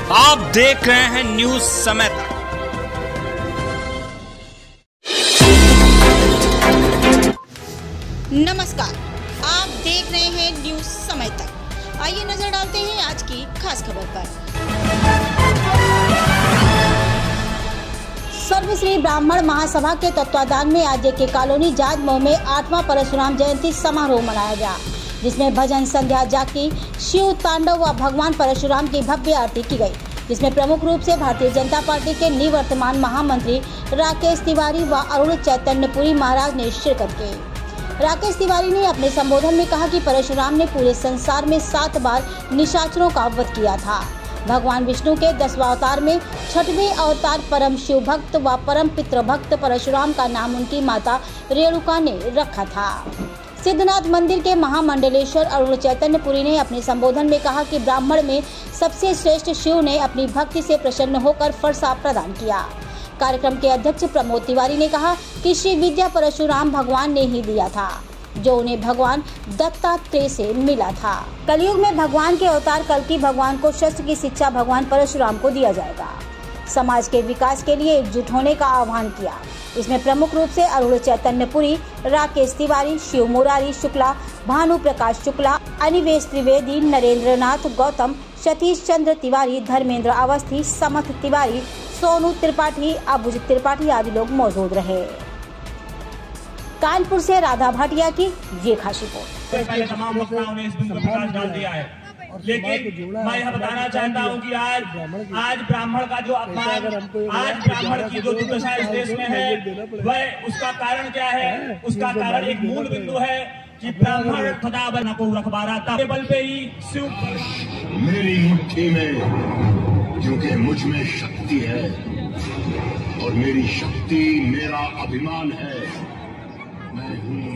आप देख रहे हैं न्यूज समय तक। नमस्कार, आप देख रहे हैं न्यूज समय तक। आइए नजर डालते हैं आज की खास खबर पर। सर्वश्री ब्राह्मण महासभा के तत्वाधान में आज के कॉलोनी जाजमऊ में 8वां परशुराम जयंती समारोह मनाया गया, जिसमें भजन संध्या जाकी, शिव तांडव व भगवान परशुराम की भव्य आरती की गई, जिसमें प्रमुख रूप से भारतीय जनता पार्टी के निवर्तमान महामंत्री राकेश तिवारी व अरुण चैतन्यपुरी महाराज ने शिरकत की। राकेश तिवारी ने अपने संबोधन में कहा कि परशुराम ने पूरे संसार में 7 बार निशाचरों का वध किया था। भगवान विष्णु के 10वां अवतार में 6वें अवतार परम शिव भक्त व परम पितृ भक्त परशुराम का नाम उनकी माता रेणुका ने रखा था। सिद्धनाथ मंदिर के महामंडलेश्वर अरुण चैतन्यपुरी ने अपने संबोधन में कहा कि ब्राह्मण में सबसे श्रेष्ठ शिव ने अपनी भक्ति से प्रसन्न होकर फरसा प्रदान किया। कार्यक्रम के अध्यक्ष प्रमोद तिवारी ने कहा कि श्री विद्या परशुराम भगवान ने ही दिया था, जो उन्हें भगवान दत्तात्रेय से मिला था। कलयुग में भगवान के अवतार कल्कि भगवान को शस्त्र की शिक्षा भगवान परशुराम को दिया जाएगा। समाज के विकास के लिए एकजुट होने का आह्वान किया। इसमें प्रमुख रूप से अरुण चैतन्यपुरी, राकेश तिवारी, शिव मुरारी शुक्ला, भानु प्रकाश शुक्ला, अनिवेश त्रिवेदी, नरेंद्र नाथ गौतम, सतीश चंद्र तिवारी, धर्मेंद्र अवस्थी, समथ तिवारी, सोनू त्रिपाठी, अबुज त्रिपाठी आदि लोग मौजूद रहे। कानपुर से राधा भाटिया की ये खास रिपोर्ट। पहले तमाम वक्ताओं ने इस बिंदु पर प्रकाश डाल दिया है, लेकिन मैं यह बताना चाहता हूं कि आज ब्राह्मण का जो अपमान, आज ब्राह्मण की जो दुर्दशा इस देश में है, वह उसका कारण क्या है? उसका कारण एक मूल बिंदु है कि ब्राह्मण खुदा बना को रखबारा था बल पे ही शिव। मेरी मुट्ठी में क्योंकि मुझ में शक्ति है और मेरी शक्ति मेरा अभिमान है। मैं हूँ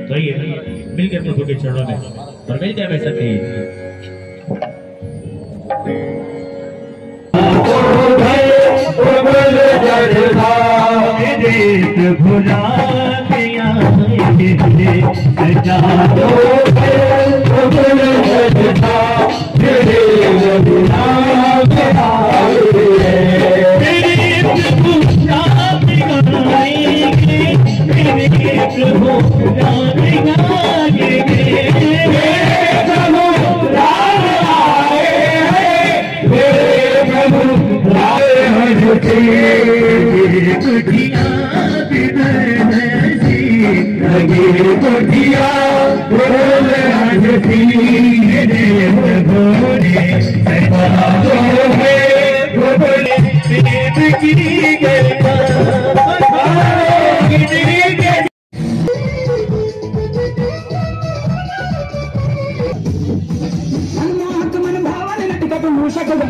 तो ये मिलकर प्रभु के चरणों में और मिलते हैं सभी।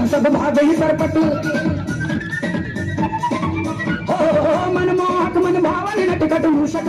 सब भाग ही सरपट मनमोहक मन भावन नटखट मूषक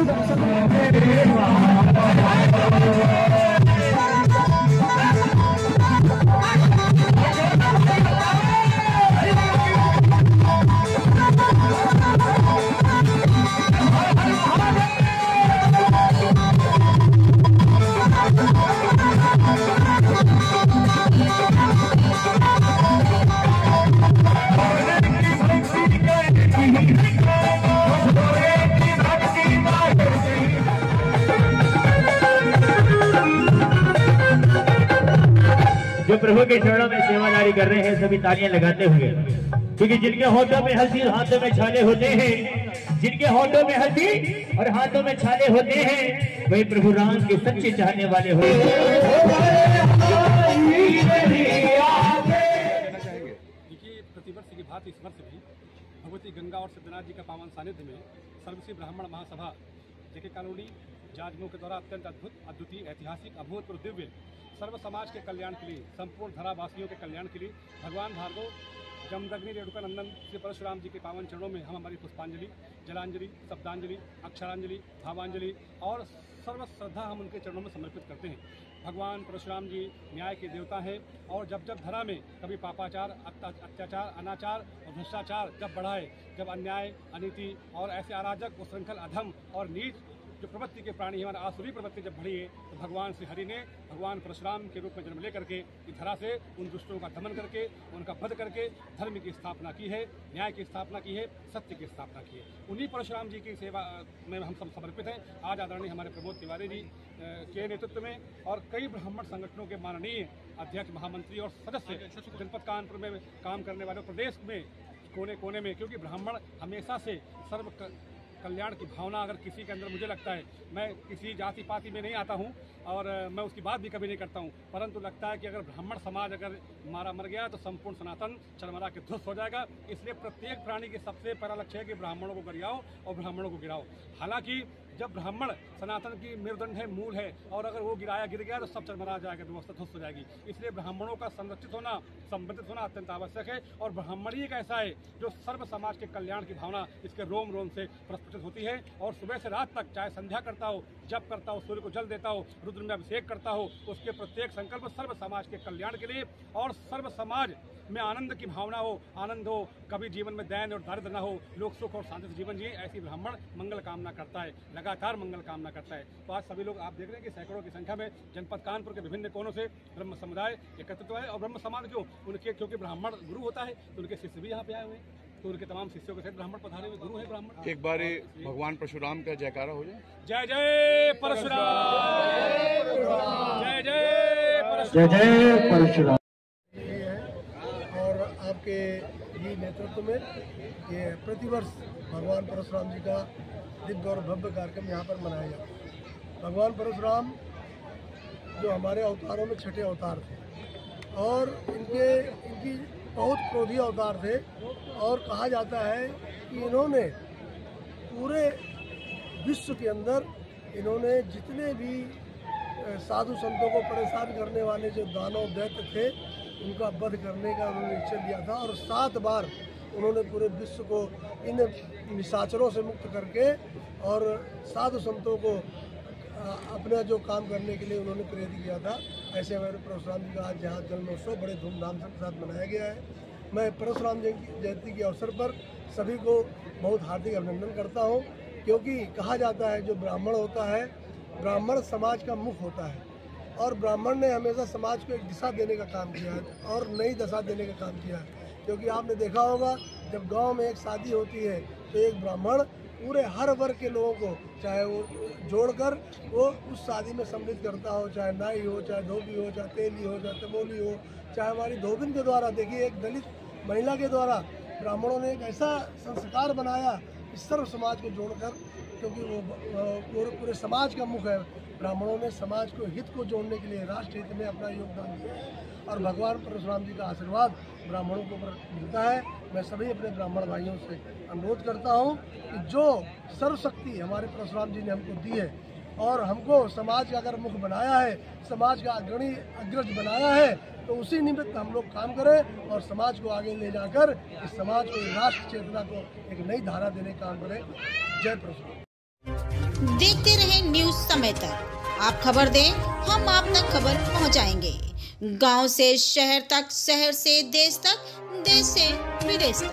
जो प्रभु के चरणों में सेवादारी कर रहे हैं सभी तालियां लगाते हुए, क्योंकि जिनके होठों में हल्दी हाथों में छाले होते हैं, जिनके होठों में हल्दी और हाथों में छाले होते हैं, वही प्रभु राम के सच्चे चाहने वाले होते हैं। प्रतिवर्ष की भांति इस वर्ष भी भगवती गंगा और सिद्धनाथ जी का पावन सानिध्य में सर्वश्री ब्राह्मण महासभा जेके कॉलोनी जाजमऊ के द्वारा अत्यंत अद्भुत, अद्वितीय, ऐतिहासिक, अभूतपूर्व, दिव्य सर्व समाज के कल्याण के लिए, संपूर्ण धरावासियों के कल्याण के लिए भगवान भार्गव जमदग्नि रेणुका नंदन श्री परशुराम जी के पावन चरणों में हम हमारी पुष्पांजलि, जलांजलि, शब्दांजलि, अक्षरांजलि, भावांजलि और सर्व श्रद्धा हम उनके चरणों में समर्पित करते हैं। भगवान परशुराम जी न्याय के देवता हैं और जब जब धरा में कभी पापाचार, अत्याचार, अनाचार और भ्रष्टाचार जब बढ़ाए, जब अन्याय, अनीति और ऐसे अराजक, उच्छृंखल, अधम और नीच जो प्रवृत्ति के प्राणी हमारा आसुरी प्रवृत्ति जब बढ़ी है तो भगवान श्री हरि ने भगवान परशुराम के रूप में जन्म लेकर के इस धरा से उन दुष्टों का दमन करके उनका वध करके धर्म की स्थापना की है, न्याय की स्थापना की है, सत्य की स्थापना की है। उन्हीं परशुराम जी की सेवा में हम सब समर्पित हैं। आज आदरणीय हमारे प्रमोद तिवारी जी के नेतृत्व में और कई ब्राह्मण संगठनों के माननीय अध्यक्ष, महामंत्री और सदस्य जनपद कानपुर में काम करने वाले, प्रदेश में कोने कोने में, क्योंकि ब्राह्मण हमेशा से सर्व कल्याण की भावना अगर किसी के अंदर, मुझे लगता है, मैं किसी जाति पाति में नहीं आता हूं और मैं उसकी बात भी कभी नहीं करता हूं, परंतु लगता है कि अगर ब्राह्मण समाज अगर मर गया तो संपूर्ण सनातन चरमरा के ध्वस्त हो जाएगा। इसलिए प्रत्येक प्राणी के सबसे पहला लक्ष्य है कि ब्राह्मणों को गरियाओ और ब्राह्मणों को गिराओ। हालांकि जब ब्राह्मण सनातन की मेरुदंड है, मूल है, और अगर वो गिर गया तो सब चरमरा जाएगा, व्यवस्था ध्वस्त हो जाएगी। इसलिए ब्राह्मणों का संरक्षित होना, संवर्धित होना अत्यंत आवश्यक है। और ब्राह्मण ही एक ऐसा है जो सर्व समाज के कल्याण की भावना इसके रोम रोम से प्रस्फुटित होती है। और सुबह से रात तक चाहे संध्या करता हो, जप करता हो, सूर्य को जल देता हो, रुद्र में अभिषेक करता हो, उसके प्रत्येक संकल्प सर्व समाज के कल्याण के लिए और सर्व समाज में आनंद की भावना हो, आनंद हो, कभी जीवन में दैन और दारिद्र न हो, लोग सुख और शांति से जीवन जिए, ऐसी ब्राह्मण मंगल कामना करता है, लगातार मंगल कामना करता है। तो आज सभी लोग आप देख रहे हैं कि सैकड़ों की संख्या में जनपद कानपुर के विभिन्न कोनों से ब्रह्म समुदाय एकत्रित हुआ है। और ब्रह्म समाज क्योंकि ब्राह्मण गुरु होता है तो उनके शिष्य भी यहाँ पे आए हुए हैं, तो उनके तमाम शिष्यों के साथ ब्राह्मण पधारे हुए गुरु है ब्राह्मण। एक बार भगवान परशुराम का जयकारा हो जाए। जय जय परशुराम, जय जय जय जय परशुराम। और आपके ही नेतृत्व में ये प्रतिवर्ष भगवान परशुराम जी का दिव्य और भव्य कार्यक्रम यहाँ पर मनाया जाता है। भगवान परशुराम जो हमारे अवतारों में छठे अवतार थे और इनकी बहुत क्रोधी अवतार थे। और कहा जाता है कि इन्होंने पूरे विश्व के अंदर इन्होंने जितने भी साधु संतों को परेशान करने वाले जो दानव दैत्य थे उनका वध करने का उन्होंने निश्चय लिया था। और 7 बार उन्होंने पूरे विश्व को इन निशाचरों से मुक्त करके और साधु संतों को अपना जो काम करने के लिए उन्होंने प्रेरित किया था। ऐसे हमारे परशुराम जी का आज यहाँ जन्मोत्सव बड़े धूमधाम के साथ मनाया गया है। मैं परशुराम जयंती के अवसर पर सभी को बहुत हार्दिक अभिनंदन करता हूँ, क्योंकि कहा जाता है जो ब्राह्मण होता है, ब्राह्मण समाज का मुख होता है और ब्राह्मण ने हमेशा समाज को एक दिशा देने का काम किया है और नई दशा देने का काम किया है। क्योंकि आपने देखा होगा जब गांव में एक शादी होती है तो एक ब्राह्मण पूरे हर वर्ग के लोगों को, चाहे वो जोड़कर वो उस शादी में सम्मिलित करता हो, चाहे नाई हो, चाहे धोबी हो, चाहे तेली हो, चाहे तमोली हो, चाहे हमारी धोबिन के द्वारा। देखिए एक दलित महिला के द्वारा ब्राह्मणों ने एक ऐसा संस्कार बनाया इस सर्व समाज को जोड़कर, क्योंकि वो पूरे समाज का मुख है। ब्राह्मणों ने समाज को हित को जोड़ने के लिए राष्ट्र हित में अपना योगदान दिया है और भगवान परशुराम जी का आशीर्वाद ब्राह्मणों को मिलता है। मैं सभी अपने ब्राह्मण भाइयों से अनुरोध करता हूं कि जो सर्वशक्ति हमारे परशुराम जी ने हमको दी है और हमको समाज का अगर मुख बनाया है, समाज का अग्रज बनाया है, तो उसी निमित्त हम लोग काम करें और समाज को आगे ले जाकर इस समाज को, राष्ट्र चेतना को एक नई धारा देने का काम करें। जय परशुराम। देखते रहे न्यूज समय तक, आप खबर दें, हम आप तक खबर पहुंचाएंगे। गांव से शहर तक, शहर से देश तक, देश से विदेश तक।